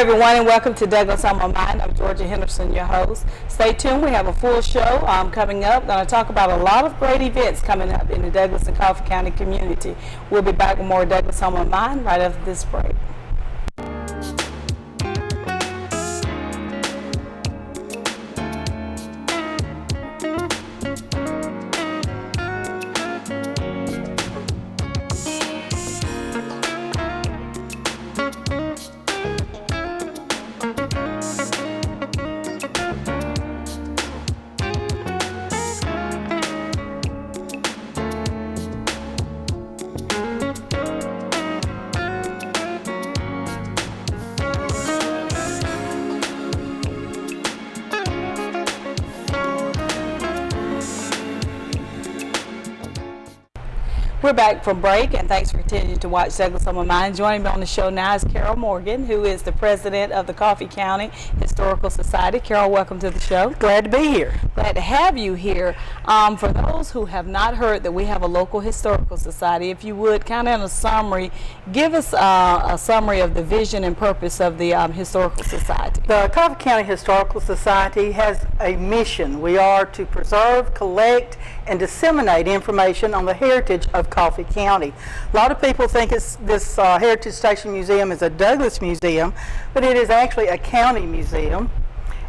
everyone, and welcome to Douglas on My Mind. I'm Georgia Henderson, your host. Stay tuned. We have a full show coming up. Going to talk about a lot of great events coming up in the Douglas and Carver County community. We'll be back with more Douglas on My Mind right after this break. We're back from break, and thanks for continuing to watch Douglas on My Mind. Joining me on the show now is Carol Morgan, who is the president of the Coffee County Historical Society. Carol, welcome to the show. Glad to be here. Glad to have you here. For those who have not heard that we have a local historical society, if you would, kind of in a summary, give us a summary of the vision and purpose of the Historical Society. The Carver County Historical Society has a mission. We are to preserve, collect, and disseminate information on the heritage of Coffee County. A lot of people think this Heritage Station Museum is a Douglas museum, but it is actually a county museum.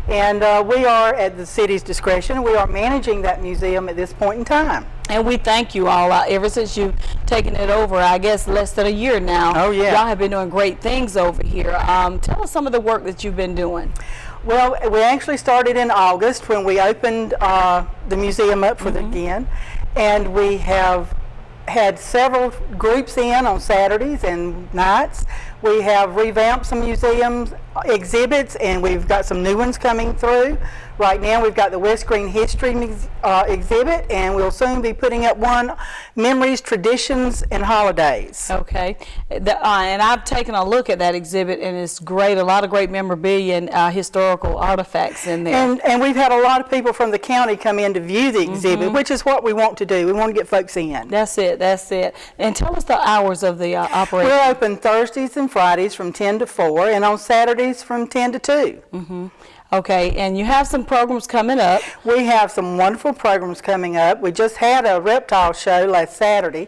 And we are at the city's discretion. We are managing that museum at this point in time. And we thank you all. Ever since you've taken it over, I guess less than a year now. Oh, yeah. Y'all have been doing great things over here. Tell us some of the work that you've been doing. Well, we actually started in August when we opened the museum up for the again, and we have had several groups in on Saturdays and nights. We have revamped some museums exhibits, and we've got some new ones coming through. Right now we've got the West Green History exhibit, and we'll soon be putting up one, Memories, Traditions, and Holidays. Okay, and I've taken a look at that exhibit, and it's great. A lot of great memorabilia and historical artifacts in there. And we've had a lot of people from the county come in to view the exhibit, which is what we want to do. We want to get folks in. That's it, that's it. And tell us the hours of the operation. We're open Thursdays and Fridays from 10 to 4, and on Saturdays from 10 to 2. Okay, and you have some programs coming up. We have some wonderful programs coming up. We just had a reptile show last Saturday,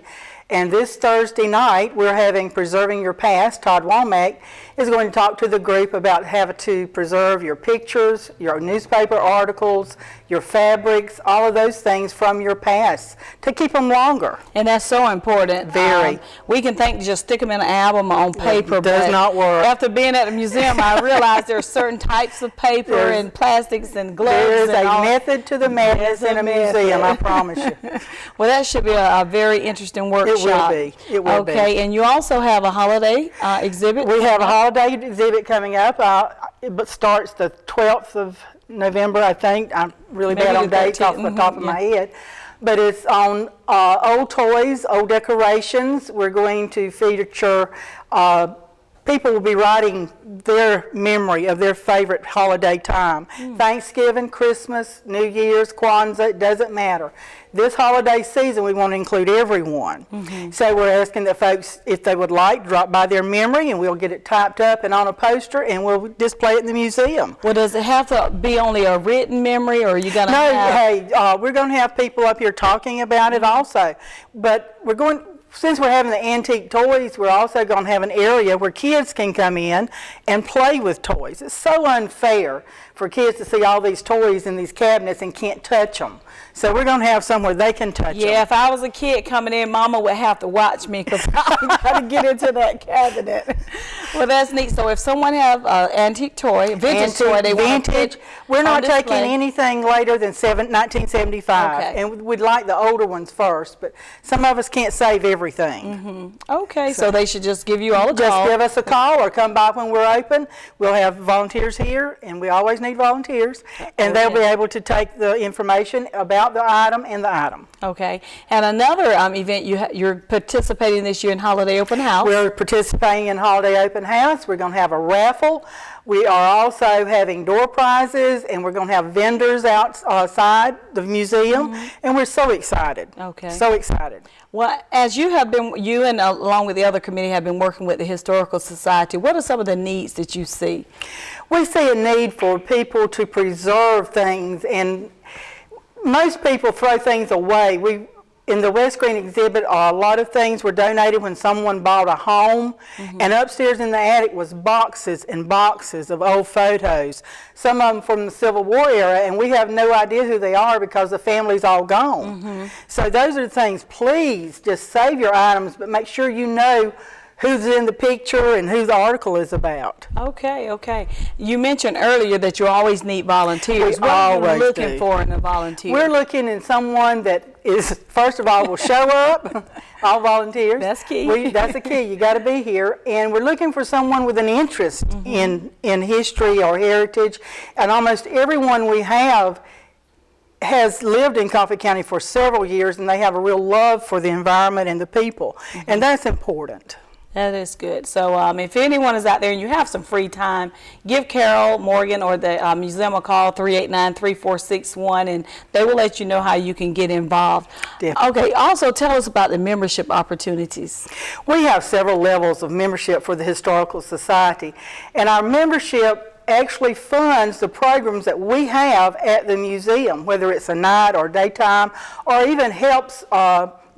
and this Thursday night we're having Preserving Your Past. Todd Womack is going to talk to the group about how to preserve your pictures, your newspaper articles, your fabrics, all of those things from your past to keep them longer. And that's so important. Very. We can think to just stick them in an album on paper. It does not work. After being at the museum, I realized there are certain types of paper and plastics and gloves. There's a method to the madness in a museum, I promise you. Well, that should be a very interesting workshop. It will be. It will be. Okay, and you also have a holiday exhibit. We have a holiday exhibit coming up. It starts the 12th of November, I think. I'm really bad on dates off the top of my head. But it's on old toys, old decorations. We're going to feature people will be writing their memory of their favorite holiday time. Thanksgiving, Christmas, New Year's, Kwanzaa, it doesn't matter. This holiday season, we want to include everyone. So we're asking the folks, if they would like, drop by their memory, and we'll get it typed up and on a poster, and we'll display it in the museum. Well, does it have to be only a written memory, or are you going to we're going to have people up here talking about it also. But since we're having the antique toys, we're also going to have an area where kids can come in and play with toys. It's so unfair for kids to see all these toys in these cabinets and can't touch them. So we're going to have somewhere they can touch them. Yeah, if I was a kid coming in, Mama would have to watch me because I got to get into that cabinet. Well, that's neat. So if someone have an antique toy, vintage toy, they want to pitch, we're not taking anything later than 1975. Okay. And we'd like the older ones first, but some of us can't save everything. Okay, so they should just give you all a call. Just give us a call or come by when we're open. We'll have volunteers here, and we always need volunteers, and they'll be able to take the information about the item and the item. Okay, and another event you're participating this year in Holiday Open House. We're participating in Holiday Open House. We're going to have a raffle. We are also having door prizes, and we're going to have vendors outside the museum, and we're so excited. Okay. So excited. Well, as you and along with the other committee have been working with the Historical Society, what are some of the needs that you see? We see a need for people to preserve things, and most people throw things away. In the West Green exhibit, a lot of things were donated when someone bought a home, and upstairs in the attic was boxes and boxes of old photos, some of them from the Civil War era, and we have no idea who they are because the family's all gone. So those are the things. Please just save your items, but make sure you know who's in the picture and who the article is about. Okay, okay. You mentioned earlier that you always need volunteers. We what are always you looking do. for in a volunteer? We're looking in someone that is, first of all, will show up, all volunteers. That's key. That's the key. You got to be here. And we're looking for someone with an interest in history or heritage. And almost everyone we have has lived in Coffee County for several years, and they have a real love for the environment and the people. And that's important. That is good. So if anyone is out there and you have some free time, give Carol Morgan or the museum a call, 389-3461, and they will let you know how you can get involved. Definitely. Okay, also tell us about the membership opportunities. We have several levels of membership for the Historical Society, and our membership actually funds the programs that we have at the museum, whether it's a night or daytime, or even helps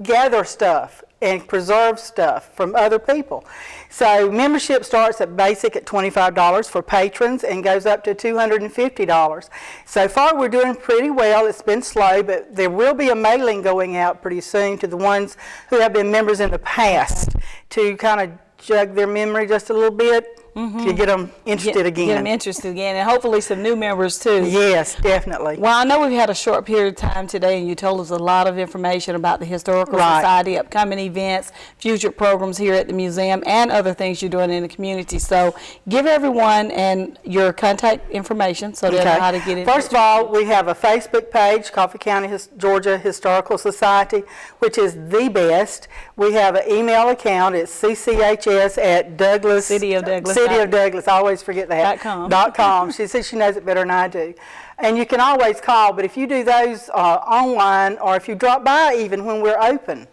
gather stuff and preserve stuff from other people. So membership starts at basic at $25 for patrons and goes up to $250. So far we're doing pretty well. It's been slow, but there will be a mailing going out pretty soon to the ones who have been members in the past to kind of jog their memory just a little bit. To get them interested again. Get them interested again, and hopefully some new members too. Yes, definitely. Well, I know we've had a short period of time today, and you told us a lot of information about the Historical Society, upcoming events, future programs here at the museum, and other things you're doing in the community. So give everyone and your contact information so they know how to get in. First of all, we have a Facebook page, Coffee County, Georgia Historical Society, which is the best. We have an email account. It's cchs@Douglas. City of Douglas. City of Douglas, I always forget that. .com. She says she knows it better than I do. And you can always call, but if you do those online, or if you drop by even when we're open,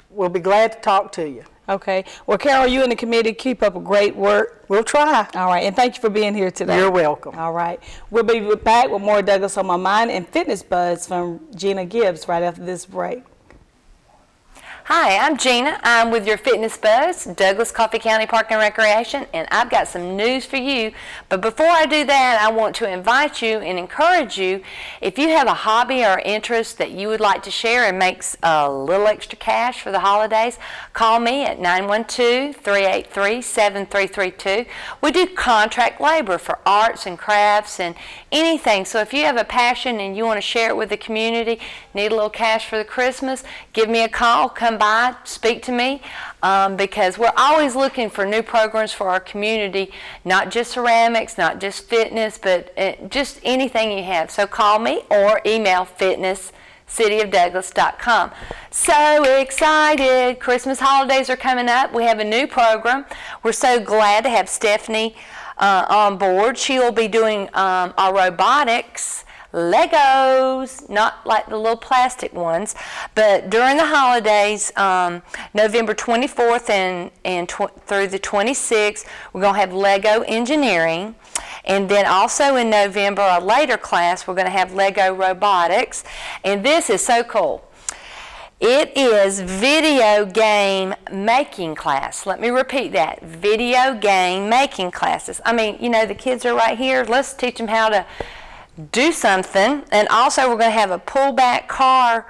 we'll be glad to talk to you. Okay. Well, Carol, you and the committee keep up a great work. We'll try. All right. And thank you for being here today. You're welcome. All right. We'll be back with more Douglas on My Mind and Fitness Buzz from Gina Gibbs right after this break. Hi, I'm Gina. I'm with your Fitness Buzz, Douglas Coffee County Park and Recreation, and I've got some news for you. But before I do that, I want to invite you and encourage you, if you have a hobby or interest that you would like to share and makes a little extra cash for the holidays, call me at 912-383-7332. We do contract labor for arts and crafts and anything. So if you have a passion and you want to share it with the community, need a little cash for the Christmas, give me a call, come by, speak to me, because we're always looking for new programs for our community, not just ceramics, not just fitness, but just anything you have. So call me or email fitness@cityofdouglas.com. So excited! Christmas holidays are coming up. We have a new program. We're so glad to have Stephanie on board. She will be doing our robotics Legos, not like the little plastic ones, but during the holidays, November 24th and through the 26th, we're going to have Lego engineering. And then also in November, a later class, we're going to have Lego robotics. And this is so cool. It is video game making class. Let me repeat that. Video game making classes. I mean, you know, the kids are right here. Let's teach them how to do something. And also we're going to have a pullback car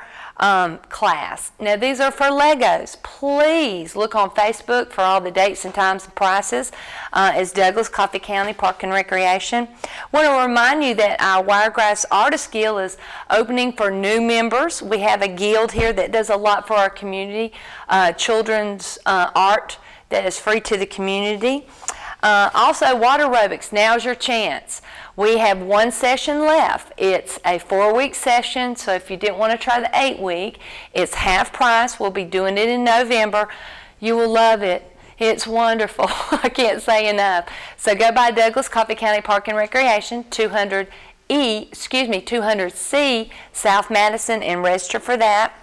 class. Now these are for Legos. Please look on Facebook for all the dates and times and prices. It's Douglas Coffee County Park and Recreation. Want to remind you that our Wiregrass Artist Guild is opening for new members. We have a guild here that does a lot for our community, children's art that is free to the community. Also water aerobics, now's your chance. We have one session left. It's a 4-week session, so if you didn't want to try the 8-week, it's half price. We'll be doing it in November. You will love it. It's wonderful. I can't say enough. So go by Douglas Coffee County Park and Recreation, 200C South Madison, and register for that.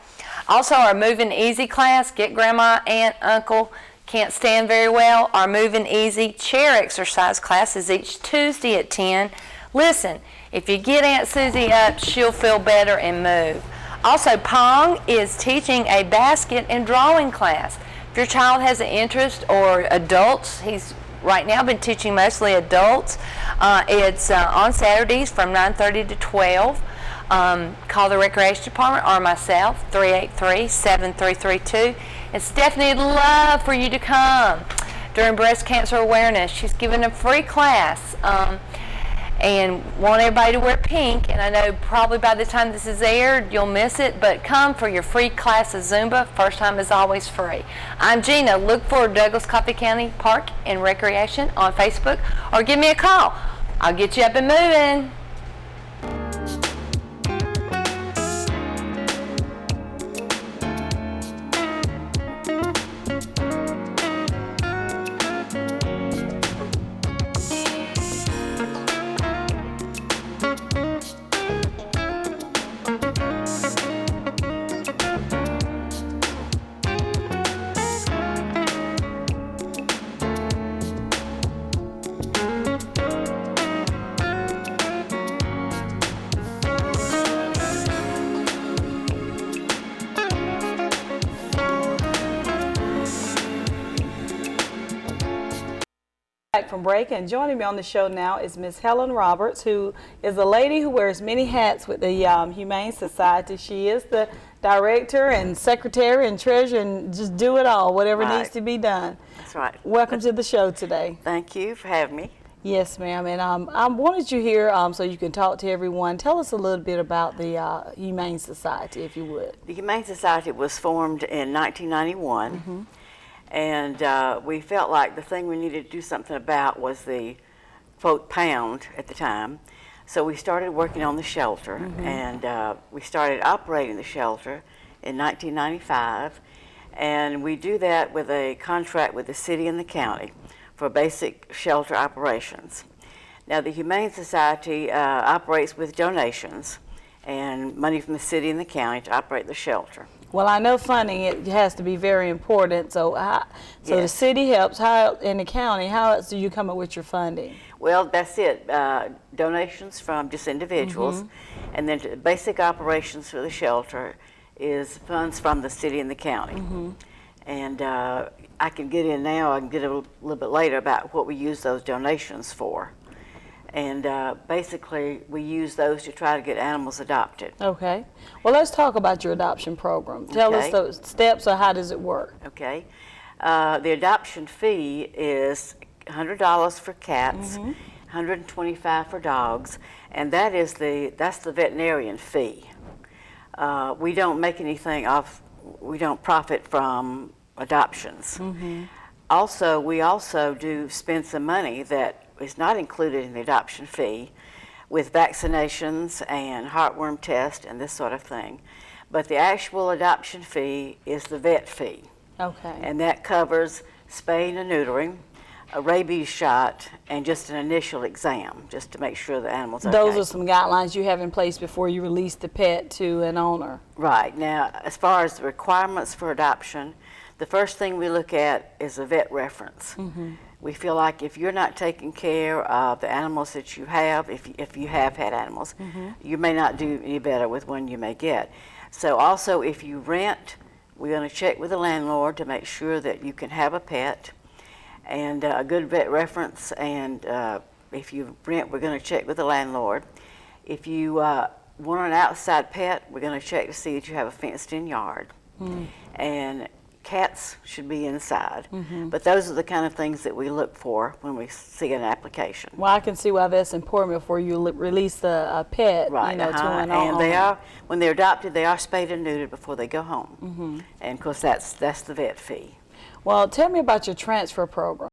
Also, our Moving Easy class, get grandma, aunt, uncle, can't stand very well. Our Moving Easy chair exercise class is each Tuesday at 10. Listen, if you get Aunt Susie up, she'll feel better and move. Also, Pong is teaching a basket and drawing class. If your child has an interest, or adults, he's right now been teaching mostly adults. It's on Saturdays from 9:30 to 12. Call the Recreation Department or myself, 383-7332. And Stephanie would love for you to come during Breast Cancer Awareness. She's giving a free class and want everybody to wear pink. And I know probably by the time this is aired, you'll miss it, but come for your free class of Zumba. First time is always free. I'm Gina. Look for Douglas Coffee County Park and Recreation on Facebook, or give me a call. I'll get you up and moving. Back from break, and joining me on the show now is Miss Helen Roberts, who is a lady who wears many hats with the Humane Society. She is the director and secretary and treasurer, and just do it all, whatever needs to be done. That's right. Welcome to the show today. Thank you for having me. Yes, ma'am. And I wanted you here so you can talk to everyone. Tell us a little bit about the Humane Society, if you would. The Humane Society was formed in 1991. And we felt like the thing we needed to do something about was the, quote, pound at the time. So we started working on the shelter, and we started operating the shelter in 1995. And we do that with a contract with the city and the county for basic shelter operations. Now, the Humane Society operates with donations and money from the city and the county to operate the shelter. Well, I know funding, it has to be very important. So, so the Yes. city helps. How in the county? How else do you come up with your funding? Well, that's it. Donations from just individuals, and then basic operations for the shelter is funds from the city and the county. And I can get in now. I can get a little bit later about what we use those donations for. And basically, we use those to try to get animals adopted. Okay. Well, let's talk about your adoption program. Tell us Okay. those steps, or how does it work? Okay. The adoption fee is $100 for cats, $125 for dogs, and that's the veterinarian fee. We don't make anything off. We don't profit from adoptions. Also, we also do spend some money that is not included in the adoption fee with vaccinations and heartworm tests and this sort of thing. But the actual adoption fee is the vet fee. Okay. And that covers spaying and neutering, a rabies shot, and just an initial exam, just to make sure the animal's okay. Those are some guidelines you have in place before you release the pet to an owner. Right. Now, as far as the requirements for adoption, the first thing we look at is a vet reference. We feel like if you're not taking care of the animals that you have, if you have had animals, you may not do any better with one you may get. So also, if you rent, we're going to check with the landlord to make sure that you can have a pet, and a good vet reference. And if you rent, we're going to check with the landlord. If you want an outside pet, we're going to check to see that you have a fenced-in yard. And cats should be inside. But those are the kind of things that we look for when we see an application. Well, I can see why that's important before you release the pet, Right. you know, to an owner. And they are, when they're adopted, they are spayed and neutered before they go home. And of course, that's the vet fee. Well, tell me about your transfer program.